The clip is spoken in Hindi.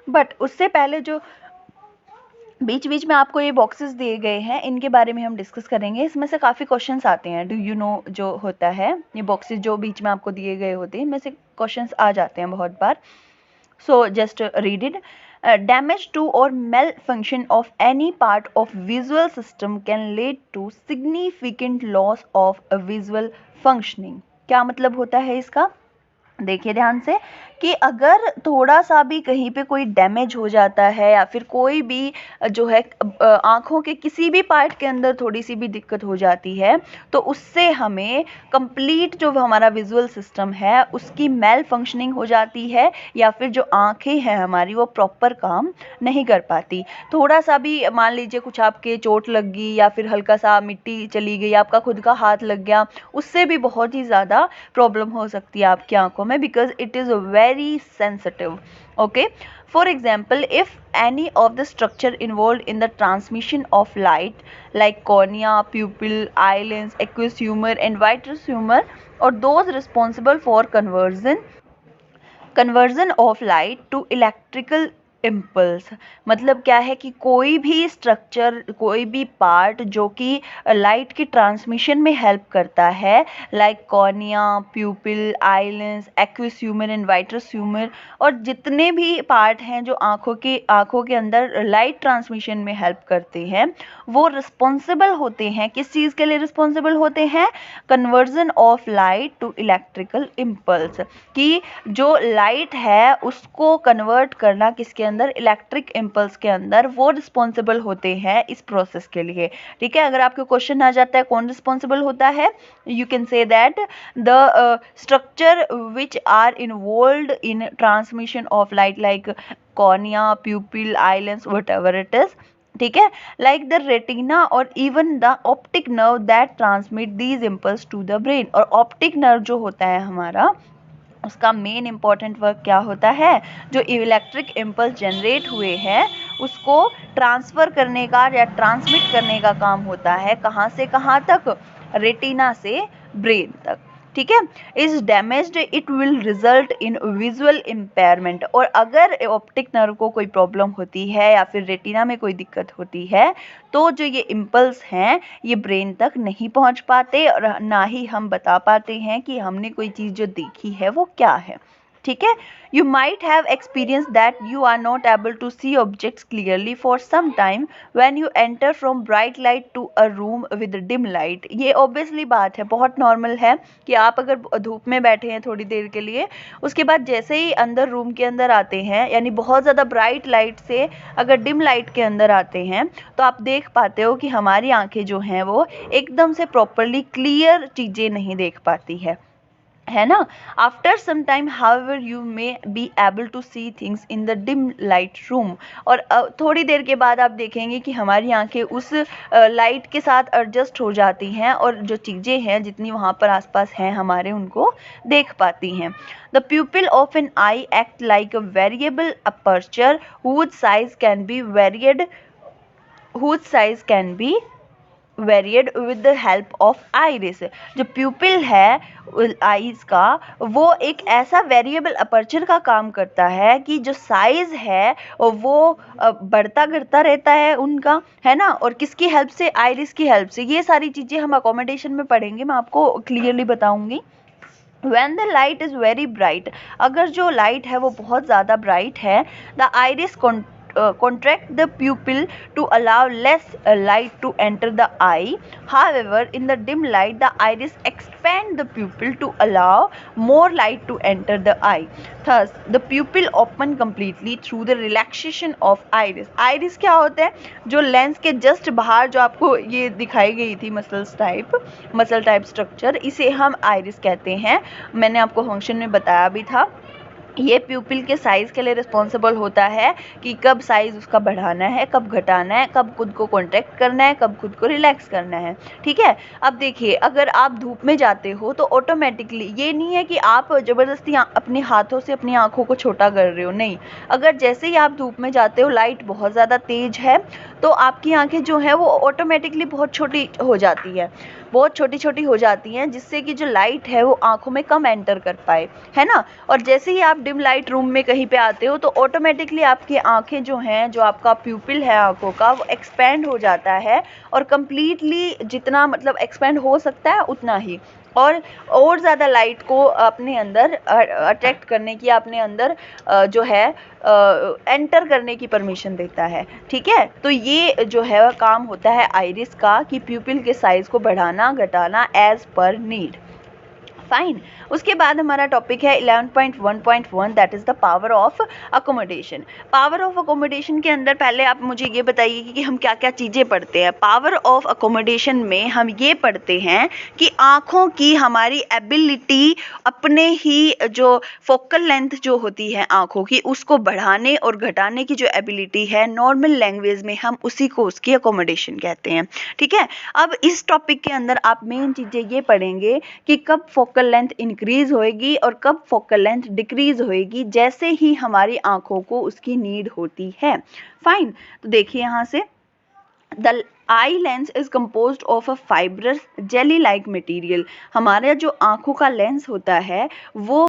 बट उससे पहले जो बीच बीच में आपको ये बॉक्सेस दिए गए हैं, इनके बारे में हम डिस्कस करेंगे। इसमें से काफ़ी क्वेश्चंस आते हैं, डू यू नो जो होता है, ये बॉक्सेस जो बीच में आपको दिए गए होते हैं, इनमें से क्वेश्चंस आ जाते हैं बहुत बार। So just read it. Damage to or malfunction of any part of visual system can lead to significant loss of a visual functioning। क्या मतलब होता है इसका? देखिए ध्यान से कि अगर थोड़ा सा भी कहीं पे कोई डैमेज हो जाता है या फिर कोई भी जो है आँखों के किसी भी पार्ट के अंदर थोड़ी सी भी दिक्कत हो जाती है, तो उससे हमें कंप्लीट जो हमारा विजुअल सिस्टम है उसकी मेल फंक्शनिंग हो जाती है, या फिर जो आँखें हैं हमारी वो प्रॉपर काम नहीं कर पाती। थोड़ा सा भी मान लीजिए कुछ आपके चोट लग गई या फिर हल्का सा मिट्टी चली गई, आपका खुद का हाथ लग गया, उससे भी बहुत ही ज़्यादा प्रॉब्लम हो सकती है आपकी आंखों में, because it is very sensitive. Okay, for example, if any of the structure involved in the transmission of light like cornea, pupil, eye lens, aqueous humor and vitreous humor, or those responsible for conversion of light to electrical impulse, मतलब क्या है कि कोई भी स्ट्रक्चर, कोई भी पार्ट जो कि लाइट की ट्रांसमिशन में हेल्प करता है, like cornea, pupil, eye lens, aqueous humour and vitreous humour, और जितने भी पार्ट हैं जो आँखों के अंदर लाइट ट्रांसमिशन में हेल्प करते हैं, वो रिस्पॉन्सिबल होते हैं। किस चीज़ के लिए रिस्पॉन्सिबल होते हैं? Conversion of light to electrical impulse, कि जो लाइट है उसको कन्वर्ट करना किसके अंदर? इलेक्ट्रिक इम्पल्स के अंदर, वो रिस्पॉन्सिबल होते हैं इस प्रोसेस के लिए। ठीक है, अगर आपको क्वेश्चन आ जाता है कौन रिस्पॉन्सिबल होता है, you can say that the structure which are involved in transmission of light like cornea, pupil, eye lens, whatever it is. ठीक है, लाइक द रेटिना और even the optic nerve that transmit these impulse to the brain. और ऑप्टिक नर्व जो होता है हमारा, उसका मेन इंपॉर्टेंट वर्क क्या होता है? जो इलेक्ट्रिक इम्पल्स जनरेट हुए हैं उसको ट्रांसफ़र करने का या ट्रांसमिट करने का काम होता है। कहाँ से कहाँ तक? रेटिना से ब्रेन तक। ठीक है, is damaged it will result in visual impairment. और अगर ऑप्टिक नर्व को कोई प्रॉब्लम होती है या फिर रेटिना में कोई दिक्कत होती है, तो जो ये इम्पल्स हैं ये ब्रेन तक नहीं पहुंच पाते और ना ही हम बता पाते हैं कि हमने कोई चीज़ जो देखी है वो क्या है। ठीक है, you might have experienced that you are not able to see objects clearly for some time when you enter from bright light to a room with dim light। ये obviously बात है, बहुत नॉर्मल है कि आप अगर धूप में बैठे हैं थोड़ी देर के लिए, उसके बाद जैसे ही अंदर रूम के अंदर आते हैं, यानी बहुत ज़्यादा ब्राइट लाइट से अगर डिम लाइट के अंदर आते हैं, तो आप देख पाते हो कि हमारी आंखें जो हैं वो एकदम से प्रॉपरली क्लियर चीज़ें नहीं देख पाती है ना। After some time however you may be able to see things in the dim light room. और थोड़ी देर के बाद आप देखेंगे कि हमारी आंखें उस लाइट के साथ एडजस्ट हो जाती हैं और जो चीज़ें हैं जितनी वहाँ पर आसपास हैं हमारे, उनको देख पाती हैं। The pupil of an eye act like a variable aperture whose size can be varied with the help of iris. जो प्यूपिल है आईज का, वो एक ऐसा वेरिएबल अपर्चर का काम करता है कि जो साइज है वो बढ़ता घटता रहता है उनका, है ना। और किसकी हेल्प से? आइरिस की हेल्प से। ये सारी चीज़ें हम अकोमोडेशन में पढ़ेंगे, मैं आपको क्लियरली बताऊंगी। When the light is very bright, अगर जो लाइट है वो बहुत ज़्यादा ब्राइट है, the iris contract the pupil to allow less light to enter the eye. However, in the dim light, the iris expand the pupil to allow more light to enter the eye. Thus, the pupil open completely through the relaxation of iris. Iris क्या होता है? जो लेंस के जस्ट बाहर जो आपको ये दिखाई गई थी मसल टाइप स्ट्रक्चर, इसे हम आइरिस कहते हैं। मैंने आपको फंक्शन में बताया भी था। ये प्यूपिल के साइज़ के लिए रिस्पॉन्सिबल होता है कि कब साइज़ उसका बढ़ाना है, कब घटाना है, कब खुद को कॉन्ट्रैक्ट करना है, कब खुद को रिलैक्स करना है। ठीक है, अब देखिए, अगर आप धूप में जाते हो तो ऑटोमेटिकली ये नहीं है कि आप ज़बरदस्ती अपने हाथों से अपनी आँखों को छोटा कर रहे हो, नहीं। अगर जैसे ही आप धूप में जाते हो, लाइट बहुत ज़्यादा तेज़ है, तो आपकी आंखें जो है वो ऑटोमेटिकली बहुत छोटी हो जाती है, बहुत छोटी छोटी हो जाती हैं, जिससे कि जो लाइट है वो आंखों में कम एंटर कर पाए, है ना। और जैसे ही आप डिम लाइट रूम में कहीं पे आते हो तो ऑटोमेटिकली आपकी आंखें जो हैं, जो आपका प्यूपिल है आंखों का, वो एक्सपेंड हो जाता है, और कम्प्लीटली जितना मतलब एक्सपेंड हो सकता है उतना ही, और ज़्यादा लाइट को अपने अंदर अट्रैक्ट करने की, अपने अंदर जो है एंटर करने की परमिशन देता है। ठीक है, तो ये जो है काम होता है आइरिस का कि प्यूपिल के साइज को बढ़ाना घटाना एज पर नीड। फाइन। उसके बाद हमारा टॉपिक है 11.1.1 that is the power of accommodation. Power of accommodation के अंदर पहले आप मुझे ये बताइए कि हम क्या क्या चीज़ें पढ़ते हैं। पावर ऑफ अकोमोडेशन में हम ये पढ़ते हैं कि आँखों की हमारी एबिलिटी अपने ही जो फोकल लेंथ जो होती है आँखों की, उसको बढ़ाने और घटाने की जो एबिलिटी है, नॉर्मल लैंग्वेज में हम उसी को उसकी अकोमोडेशन कहते हैं। ठीक है, अब इस टॉपिक के अंदर आप मेन चीज़ें ये पढ़ेंगे कि कब फोकल लेंथ इंक्रीज होएगी और कब फोकल लेंथ डिक्रीज होएगी, जैसे ही हमारी आंखों को उसकी नीड होती है। फाइन। तो देखिए यहाँ से, the eye lens is composed of a fibrous jelly like material. हमारा जो आंखों का लेंस होता है वो